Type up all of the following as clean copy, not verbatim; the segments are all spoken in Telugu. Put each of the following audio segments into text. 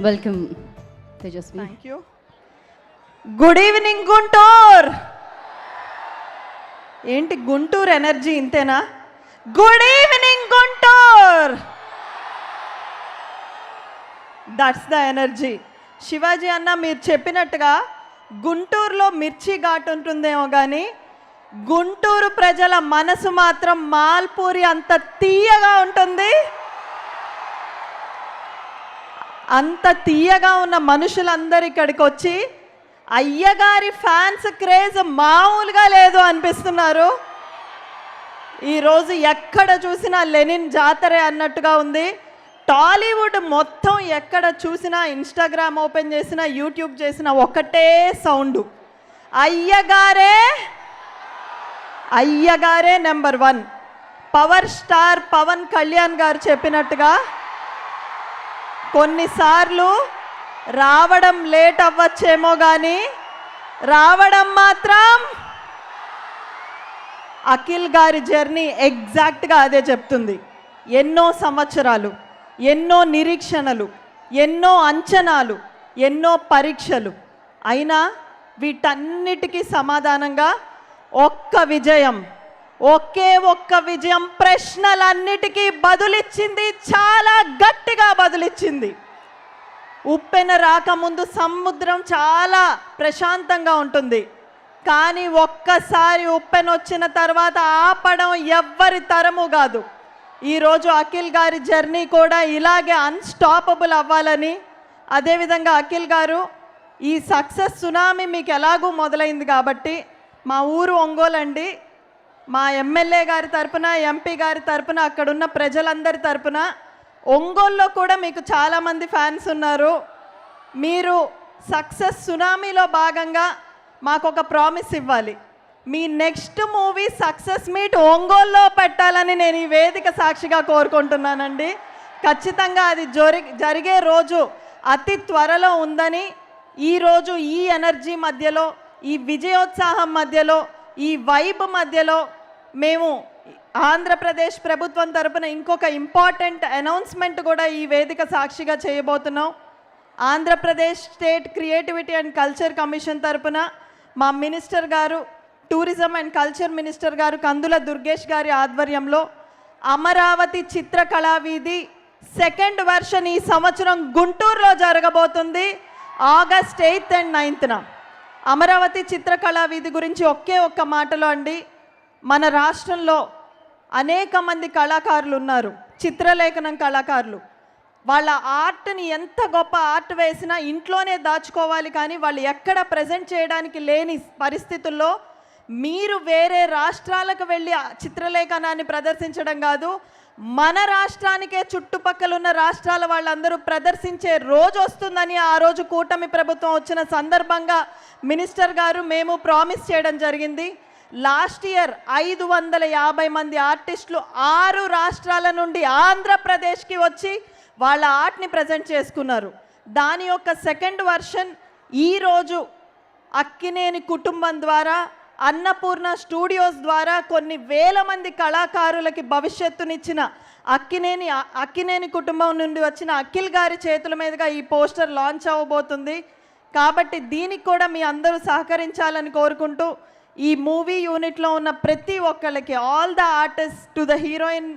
Welcome Tejaswi. Thank you. Good evening Guntur. ఏంటి గుంటూరు ఎనర్జీ ఇంతేనా? Good evening Guntur, that's the energy. Shivaji అన్న మీరు చెప్పినట్టుగా గుంటూరులో మిర్చి ఘాటు ఉంటుందేమో కానీ గుంటూరు ప్రజల మనసు మాత్రం మాల్పూరి అంత తీయగా ఉంటుంది. అంత తీయగా ఉన్న మనుషులందరూ ఇక్కడికి వచ్చి అయ్యగారి ఫ్యాన్స్ క్రేజ్ మామూలుగా లేదు అనిపిస్తున్నారు. ఈరోజు ఎక్కడ చూసినా లెనిన్ జాతరే అన్నట్టుగా ఉంది. టాలీవుడ్ మొత్తం ఎక్కడ చూసినా, ఇన్స్టాగ్రామ్ ఓపెన్ చేసినా, యూట్యూబ్ చేసినా ఒకటే సౌండ్, అయ్యగారే అయ్యగారే number 1. Power star Pawan Kalyan garu చెప్పినట్టుగా కొన్నిసార్లు రావడం లేట్ అవ్వచ్చేమో కానీ రావడం మాత్రం అఖిల్ గారి జర్నీ ఎగ్జాక్ట్గా అదే చెప్తుంది. ఎన్నో సంవత్సరాలు, ఎన్నో నిరీక్షణలు, ఎన్నో అంచనాలు, ఎన్నో పరీక్షలు అయినా వీటన్నిటికీ సమాధానంగా ఒక్క విజయం, ఒకే ఒక్క విజయం ప్రశ్నలన్నిటికీ బదులిచ్చింది. చాలా గట్టిగా బదులిచ్చింది. ఉప్పెన రాకముందు సముద్రం చాలా ప్రశాంతంగా ఉంటుంది, కానీ ఒక్కసారి ఉప్పెన వచ్చిన తర్వాత ఆపడం ఎవ్వరి తరము కాదు. ఈరోజు అఖిల్ గారి జర్నీ కూడా ఇలాగే అన్స్టాపబుల్ అవ్వాలని, అదేవిధంగా అఖిల్ గారు ఈ సక్సెస్ సునామీ మీకు ఎలాగూ మొదలైంది కాబట్టి మా ఊరు ఒంగోలు అండి. మా ఎమ్మెల్యే గారి తరపున, ఎంపీ గారి తరపున, అక్కడున్న ప్రజలందరి తరపున ఒంగోలులో కూడా మీకు చాలామంది ఫ్యాన్స్ ఉన్నారు. మీరు సక్సెస్ సునామీలో భాగంగా మాకు ఒక ప్రామిస్ ఇవ్వాలి. మీ నెక్స్ట్ మూవీ సక్సెస్ మీట్ ఒంగోలులో పెట్టాలని నేను ఈ వేదిక సాక్షిగా కోరుకుంటున్నానండి. ఖచ్చితంగా అది జరిగే రోజు అతి త్వరలో ఉందని, ఈరోజు ఈ ఎనర్జీ మధ్యలో, ఈ విజయోత్సాహం మధ్యలో, ఈ వైబ్ మధ్యలో మేము ఆంధ్రప్రదేశ్ ప్రభుత్వం తరపున ఇంకొక ఇంపార్టెంట్ అనౌన్స్మెంట్ కూడా ఈ వేదిక సాక్షిగా చేయబోతున్నాం. Andhra Pradesh state creativity and culture commission తరపున మా మినిస్టర్ గారు, టూరిజం అండ్ కల్చర్ మినిస్టర్ గారు కందుల దుర్గేష్ గారి ఆధ్వర్యంలో అమరావతి చిత్రకళా వీధి 2nd వెర్షన్ ఈ సంవత్సరం గుంటూరులో జరగబోతుంది. August 8th and 9th. Amaravati చిత్రకళా వీధి గురించి ఒకే ఒక్క మాటలో అండి, మన రాష్ట్రంలో అనేక మంది కళాకారులు ఉన్నారు, చిత్రలేఖనం కళాకారులు. వాళ్ళ ఆర్ట్ని ఎంత గొప్ప ఆర్ట్ వేసినా ఇంట్లోనే దాచుకోవాలి, కానీ వాళ్ళు ఎక్కడ ప్రజెంట్ చేయడానికి లేని పరిస్థితుల్లో మీరు వేరే రాష్ట్రాలకు వెళ్ళి చిత్రలేఖనాన్ని ప్రదర్శించడం కాదు, మన రాష్ట్రానికే చుట్టుపక్కల ఉన్న రాష్ట్రాల వాళ్ళందరూ ప్రదర్శించే రోజు వస్తుందని ఆ రోజు కూటమి ప్రభుత్వం వచ్చిన సందర్భంగా మినిస్టర్ గారు మేము ప్రామిస్ చేయడం జరిగింది. లాస్ట్ ఇయర్ 550 మంది ఆర్టిస్టులు 6 రాష్ట్రాల నుండి ఆంధ్రప్రదేశ్కి వచ్చి వాళ్ళ ఆర్ట్ని ప్రజెంట్ చేసుకున్నారు. దాని యొక్క 2nd వెర్షన్ ఈరోజు అక్కినేని కుటుంబం ద్వారా, అన్నపూర్ణ స్టూడియోస్ ద్వారా కొన్ని వేల మంది కళాకారులకి భవిష్యత్తునిచ్చిన అక్కినేని కుటుంబం నుండి వచ్చిన అఖిల్ గారి చేతుల మీదుగా ఈ పోస్టర్ లాంచ్ అవ్వబోతుంది. కాబట్టి దీనికి కూడా మీ అందరూ సహకరించాలని కోరుకుంటూ, ఈ మూవీ యూనిట్లో ఉన్న ప్రతి ఒక్కళ్ళకి, all the artist, to the heroine,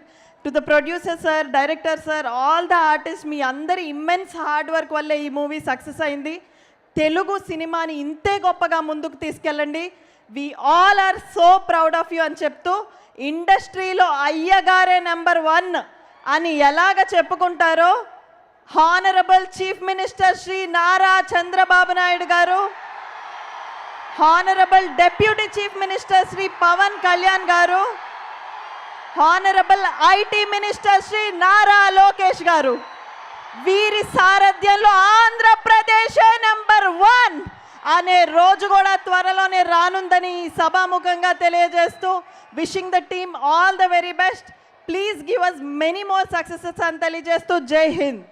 to the producer sir, director sir, all the artist, మీ అందరి ఇమ్మెన్స్ హార్డ్ వర్క్ వల్లే ఈ మూవీ సక్సెస్ అయింది. తెలుగు సినిమాని ఇంతే గొప్పగా ముందుకు తీసుకెళ్ళండి. We all are so proud of you అని చెప్తూ, ఇండస్ట్రీలో అయ్యగారే నెంబర్ 1 అని ఎలాగ చెప్పుకుంటారో honourable chief minister Shri Nara Chandrababu Naidu garu, honourable deputy chief minister Shri Pawan Kalyan garu, honourable IT minister Shri Nara Lokesh garu, వీరి సారథ్యంలో ఆంధ్రప్రదేశ్ నెంబర్ 1 అనే రోజు కూడా త్వరలోనే రానుందని సభాముఖంగా తెలియజేస్తూ, wishing the team all the very best. Please give us many more successes అని తెలియజేస్తూ Jai Hind.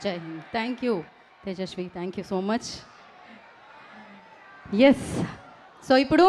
Jai Hind. Thank you Tejaswi, thank you so much. Yes, so ఇప్పుడు